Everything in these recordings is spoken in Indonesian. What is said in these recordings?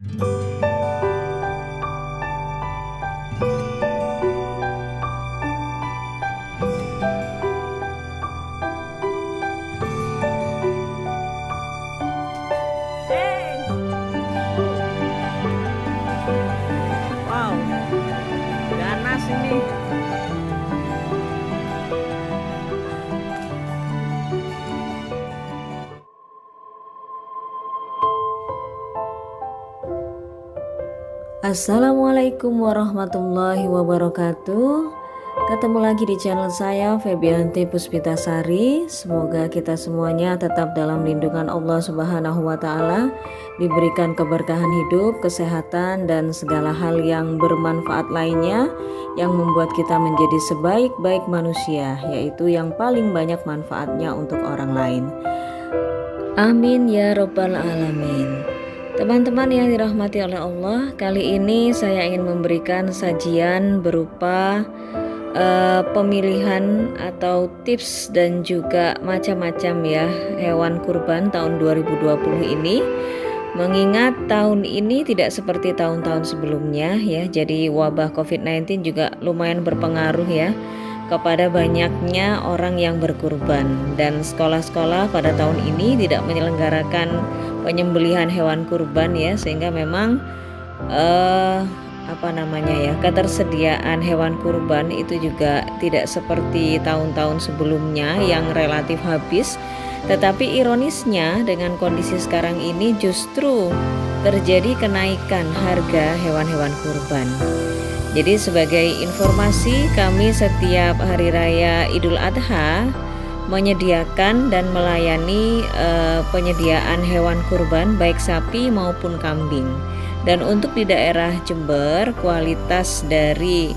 Wow, ganas ini. Assalamualaikum warahmatullahi wabarakatuh. Ketemu lagi di channel saya Febianti Puspitasari. Semoga kita semuanya tetap dalam lindungan Allah Subhanahu wa taala, diberikan keberkahan hidup, kesehatan dan segala hal yang bermanfaat lainnya yang membuat kita menjadi sebaik-baik manusia, yaitu yang paling banyak manfaatnya untuk orang lain. Amin ya robbal alamin. Teman-teman yang dirahmati oleh Allah, kali ini saya ingin memberikan sajian berupa pemilihan atau tips dan juga macam-macam ya hewan kurban tahun 2020 ini. Mengingat tahun ini tidak seperti tahun-tahun sebelumnya ya, jadi wabah COVID-19 juga lumayan berpengaruh ya kepada banyaknya orang yang berkurban, dan sekolah-sekolah pada tahun ini tidak menyelenggarakan penyembelihan hewan kurban ya, sehingga memang ketersediaan hewan kurban itu juga tidak seperti tahun-tahun sebelumnya yang relatif habis. Tetapi ironisnya dengan kondisi sekarang ini justru terjadi kenaikan harga hewan-hewan kurban. Jadi sebagai informasi, kami setiap hari raya Idul Adha menyediakan dan melayani penyediaan hewan kurban baik sapi maupun kambing. Dan untuk di daerah Jember, kualitas dari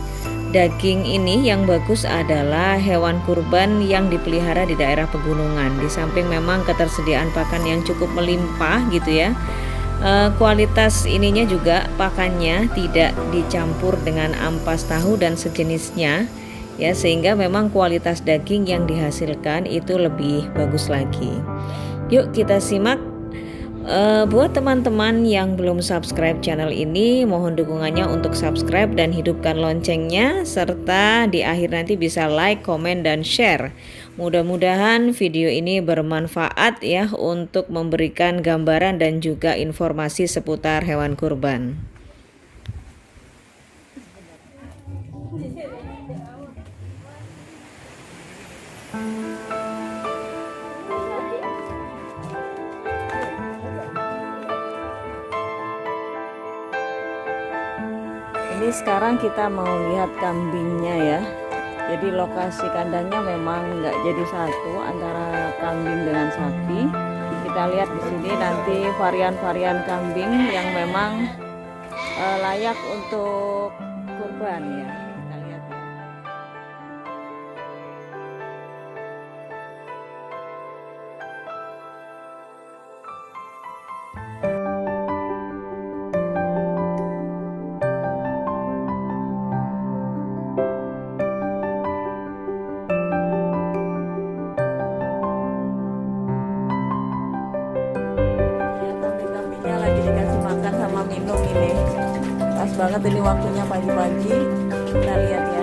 daging ini yang bagus adalah hewan kurban yang dipelihara di daerah pegunungan. Di samping memang ketersediaan pakan yang cukup melimpah gitu ya, kualitas ininya juga pakannya tidak dicampur dengan ampas tahu dan sejenisnya ya, sehingga memang kualitas daging yang dihasilkan itu lebih bagus lagi. Yuk kita simak. Buat teman-teman yang belum subscribe channel ini, mohon dukungannya untuk subscribe dan hidupkan loncengnya, serta di akhir nanti bisa like, komen, dan share. Mudah-mudahan video ini bermanfaat ya untuk memberikan gambaran dan juga informasi seputar hewan kurban. Ini sekarang kita mau lihat kambingnya ya. Jadi lokasi kandangnya memang nggak jadi satu antara kambing dengan sapi. Kita lihat di sini nanti varian-varian kambing yang memang layak untuk kurban ya. Kita lihat ya. Minum ini pas banget, ini waktunya pagi-pagi. Kita lihat ya.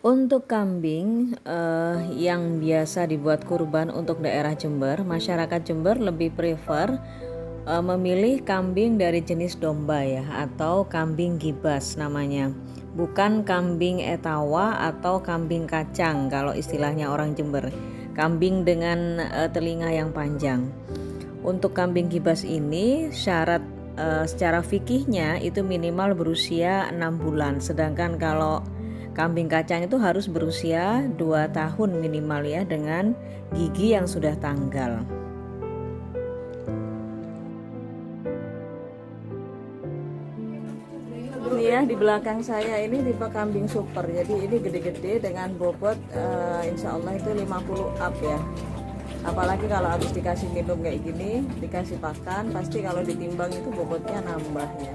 Untuk kambing yang biasa dibuat kurban untuk daerah Jember, masyarakat Jember lebih prefer memilih kambing dari jenis domba ya, atau kambing gibas namanya. Bukan kambing etawa atau kambing kacang kalau istilahnya orang Jember. Kambing dengan telinga yang panjang. Untuk kambing gibas ini syarat secara fikihnya itu minimal berusia 6 bulan. Sedangkan kalau kambing kacang itu harus berusia 2 tahun minimal ya, dengan gigi yang sudah tanggal. Ini ya, di belakang saya ini tipe kambing super, jadi ini gede-gede dengan bobot insya Allah itu 50 up ya. Apalagi kalau habis dikasih minum kayak gini, dikasih pakan, pasti kalau ditimbang itu bobotnya nambah ya.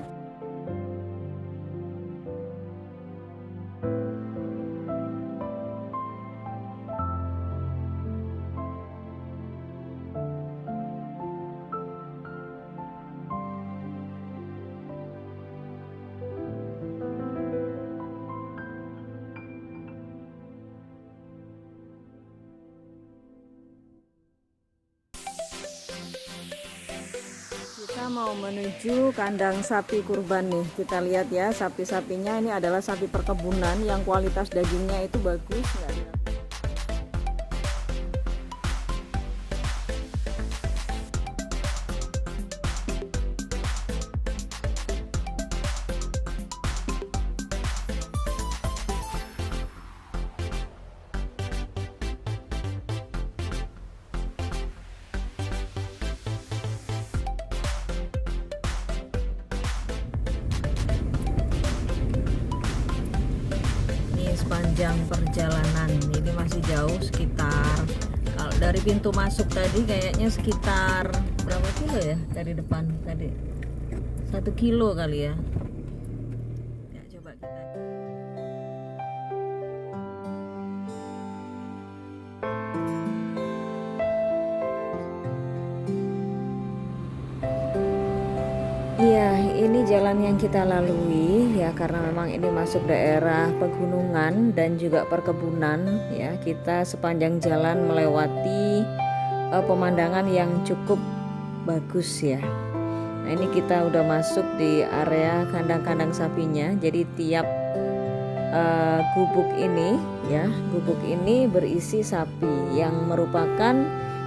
Kita mau menuju kandang sapi kurban nih. Kita lihat ya, sapi-sapinya ini adalah sapi perkebunan yang kualitas dagingnya itu bagus, nggak diragukan. Sepanjang perjalanan ini masih jauh, sekitar kalau dari pintu masuk tadi kayaknya sekitar berapa kilo ya dari depan tadi, 1 kilo kali ya. Ya coba kita iya, ini jalan yang kita lalui ya, karena memang ini masuk daerah pegunungan dan juga perkebunan ya. Kita sepanjang jalan melewati pemandangan yang cukup bagus ya. Nah, ini kita udah masuk di area kandang-kandang sapinya. Jadi tiap gubuk ini ya, gubuk ini berisi sapi yang merupakan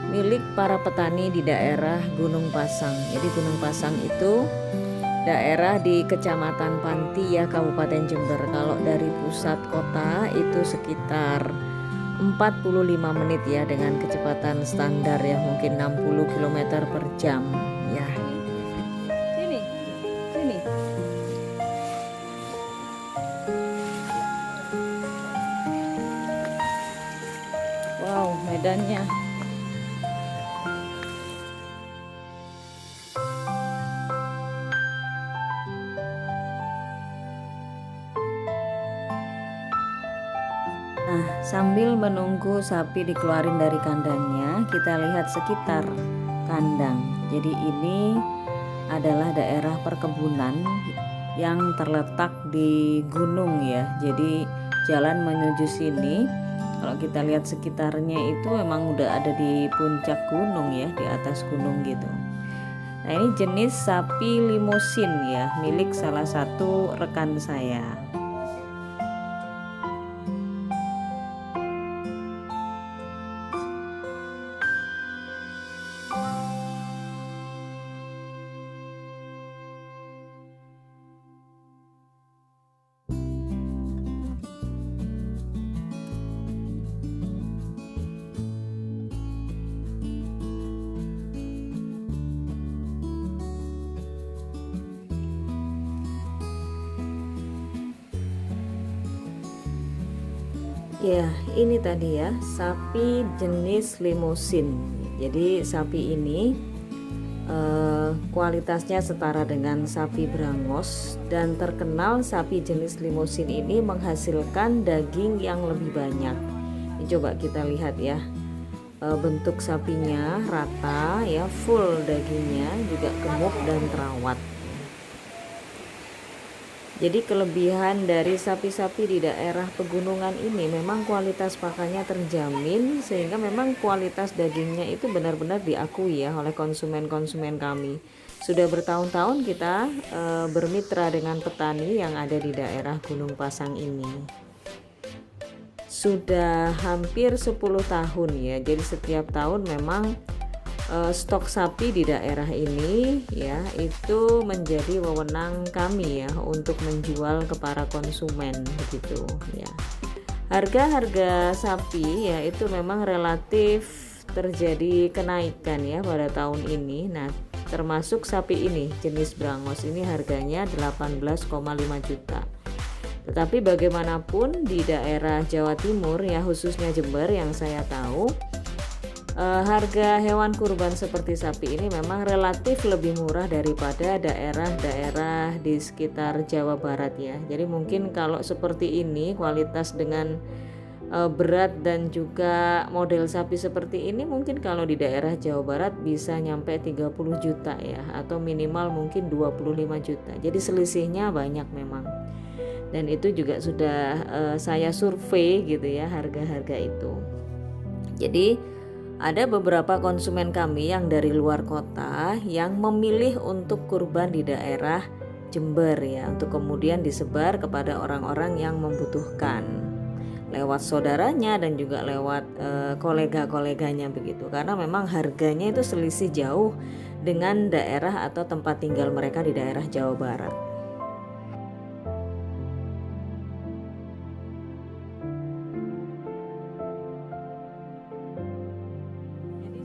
milik para petani di daerah Gunung Pasang. Jadi Gunung Pasang itu daerah di Kecamatan Panti ya, Kabupaten Jember. Kalau dari pusat kota itu sekitar 45 menit ya, dengan kecepatan standar ya, mungkin 60 km per jam ya. Sini, sini. Wow, medannya. Nah, sambil menunggu sapi dikeluarin dari kandangnya, kita lihat sekitar kandang. Jadi ini adalah daerah perkebunan yang terletak di gunung ya. Jadi jalan menuju sini, kalau kita lihat sekitarnya itu memang udah ada di puncak gunung ya, di atas gunung gitu. Nah, ini jenis sapi limusin ya, milik salah satu rekan saya. Ya, ini tadi ya, sapi jenis limusin. Jadi sapi ini kualitasnya setara dengan sapi Brangus, dan terkenal sapi jenis limusin ini menghasilkan daging yang lebih banyak. Ini coba kita lihat ya, bentuk sapinya rata ya, full dagingnya, juga gemuk dan terawat. Jadi kelebihan dari sapi-sapi di daerah pegunungan ini memang kualitas pakannya terjamin, sehingga memang kualitas dagingnya itu benar-benar diakui ya oleh konsumen-konsumen kami. Sudah bertahun-tahun kita bermitra dengan petani yang ada di daerah Gunung Pasang ini. Sudah hampir 10 tahun ya. Jadi setiap tahun memang stok sapi di daerah ini ya itu menjadi wewenang kami ya untuk menjual ke para konsumen begitu ya. Harga-harga sapi ya itu memang relatif terjadi kenaikan ya pada tahun ini. Nah, termasuk sapi ini jenis Brangos ini harganya 18,5 juta. Tetapi bagaimanapun di daerah Jawa Timur ya khususnya Jember yang saya tahu harga hewan kurban seperti sapi ini memang relatif lebih murah daripada daerah-daerah di sekitar Jawa Barat ya. Jadi mungkin kalau seperti ini kualitas dengan berat dan juga model sapi seperti ini mungkin kalau di daerah Jawa Barat bisa nyampe 30 juta ya atau minimal mungkin 25 juta. Jadi selisihnya banyak memang. Dan itu juga sudah saya survei gitu ya harga-harga itu. Jadi ada beberapa konsumen kami yang dari luar kota yang memilih untuk kurban di daerah Jember ya untuk kemudian disebar kepada orang-orang yang membutuhkan lewat saudaranya dan juga lewat kolega-koleganya begitu, karena memang harganya itu selisih jauh dengan daerah atau tempat tinggal mereka di daerah Jawa Barat.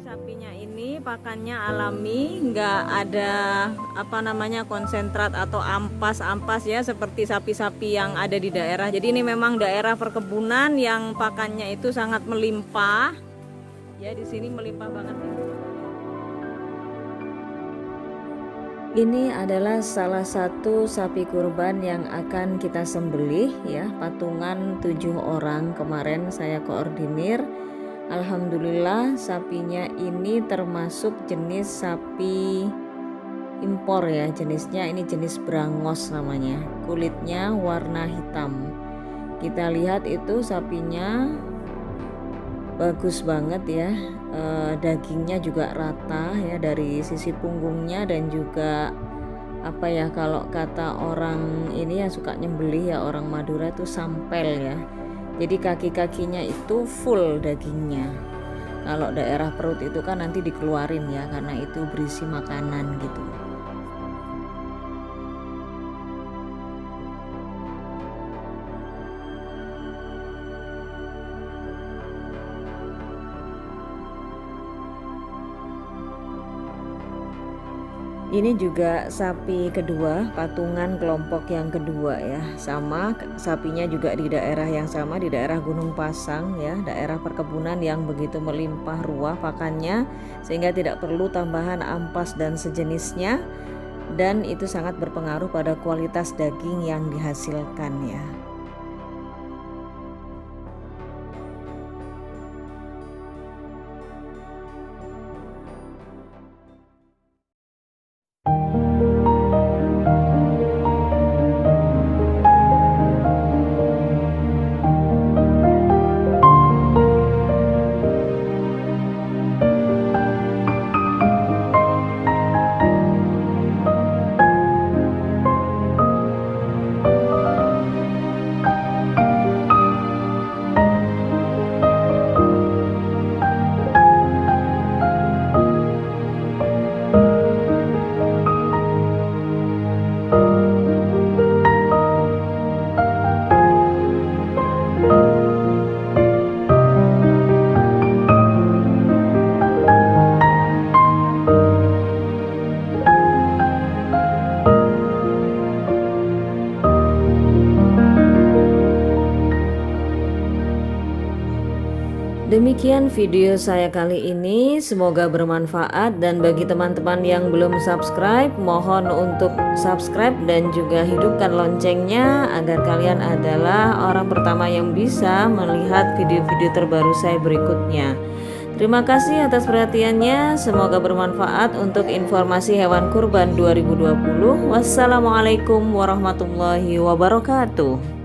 Sapinya ini pakannya alami, nggak ada konsentrat atau ampas ya seperti sapi-sapi yang ada di daerah. Jadi ini memang daerah perkebunan yang pakannya itu sangat melimpah. Ya di sini melimpah banget. Ini adalah salah satu sapi kurban yang akan kita sembelih ya, patungan 7 orang kemarin saya koordinir. Alhamdulillah sapinya ini termasuk jenis sapi impor ya, jenisnya ini jenis Brangos namanya, kulitnya warna hitam. Kita lihat itu sapinya bagus banget ya, dagingnya juga rata ya dari sisi punggungnya dan juga kalau kata orang ini yang suka nyembelih ya orang Madura itu sampel ya. Jadi kaki-kakinya itu full dagingnya. Kalau daerah perut itu kan nanti dikeluarin ya karena itu berisi makanan gitu. Ini juga sapi kedua, patungan kelompok yang kedua ya. Sama sapinya juga di daerah yang sama, di daerah Gunung Pasang ya, daerah perkebunan yang begitu melimpah ruah pakannya sehingga tidak perlu tambahan ampas dan sejenisnya, dan itu sangat berpengaruh pada kualitas daging yang dihasilkan ya. Demikian video saya kali ini, semoga bermanfaat, dan bagi teman-teman yang belum subscribe mohon untuk subscribe dan juga hidupkan loncengnya agar kalian adalah orang pertama yang bisa melihat video-video terbaru saya berikutnya. Terima kasih atas perhatiannya, semoga bermanfaat untuk informasi hewan kurban 2020. Wassalamualaikum warahmatullahi wabarakatuh.